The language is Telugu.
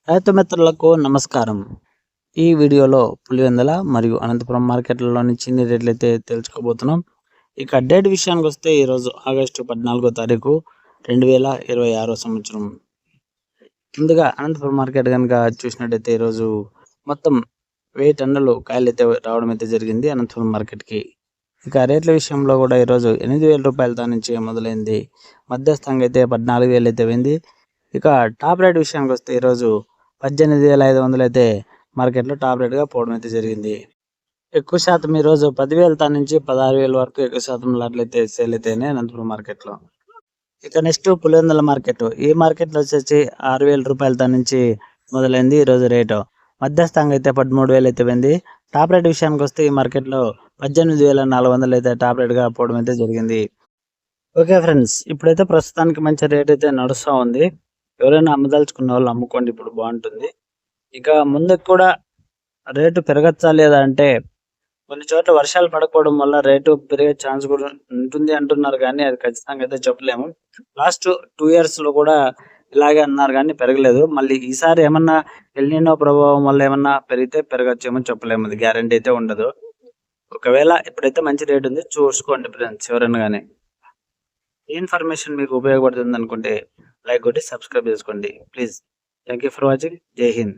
రైతు మిత్రులకు నమస్కారం. ఈ వీడియోలో పులివెందుల మరియు అనంతపురం మార్కెట్లలోని చిన్ని రేట్లు అయితే తెలుసుకోబోతున్నాం. ఇక డేట్ విషయానికి వస్తే ఈరోజు ఆగస్టు 14వ తారీఖు 2026 సంవత్సరం. ముందుగా అనంతపురం మార్కెట్ కనుక చూసినట్టయితే ఈరోజు మొత్తం 1000 టన్నులు కాయలు అయితే రావడం అయితే జరిగింది అనంతపురం మార్కెట్కి. ఇక రేట్ల విషయంలో కూడా ఈరోజు 8000 రూపాయలతో నుంచి మొదలైంది. మధ్యస్థంగా అయితే 14000 అయితే పోయింది. ఇక టాప్ రేట్ విషయానికి వస్తే ఈరోజు 18500 అయితే మార్కెట్లో టాప్ రేట్గా పోవడం అయితే జరిగింది. ఎక్కువ శాతం ఈరోజు 10,000 నుంచి 16,000 వరకు ఎక్కువ శాతం లాట్లు అయితే సేల్ అయితేనే అనంతపురం మార్కెట్లో. ఇక నెక్స్ట్ పులివెందుల మార్కెట్. ఈ మార్కెట్లో వచ్చేసి 6,000 రూపాయలతో నుంచి మొదలైంది ఈరోజు రేటు. మధ్యస్థంగా అయితే 13,000 అయితే పోయింది. టాప్ రేట్ విషయానికి వస్తే ఈ మార్కెట్లో 18,400 అయితే టాప్ రేట్గా పోవడం అయితే జరిగింది. ఓకే ఫ్రెండ్స్, ఇప్పుడైతే ప్రస్తుతానికి మంచి రేట్ అయితే నడుస్తూ ఉంది. ఎవరైనా అమ్మదలుచుకున్న వాళ్ళు అమ్ముకోండి, ఇప్పుడు బాగుంటుంది. ఇక ముందుకు కూడా రేటు పెరగచ్చా లేదా అంటే కొన్ని చోట్ల వర్షాలు పడకపోవడం వల్ల రేటు పెరిగే ఛాన్స్ కూడా ఉంటుంది అంటున్నారు, కానీ అది ఖచ్చితంగా అయితే చెప్పలేము. లాస్ట్ 2 years లో కూడా ఇలాగే అన్నారు కానీ పెరగలేదు. మళ్ళీ ఈసారి ఏమన్నా ఎల్నినో ప్రభావం వల్ల ఏమన్నా పెరిగితే పెరగచ్చేమో చెప్పలేము, అది గ్యారంటీ అయితే ఉండదు. ఒకవేళ ఇప్పుడైతే మంచి రేట్ ఉంది, చూసుకోండి ఫ్రెండ్స్ ఎవరైనా కానీ. ఈ ఇన్ఫర్మేషన్ మీకు ఉపయోగపడుతుంది అనుకుంటే లైక్ కొట్టి సబ్స్క్రైబ్ చేసుకోండి please. Thank you for watching. జై హింద్.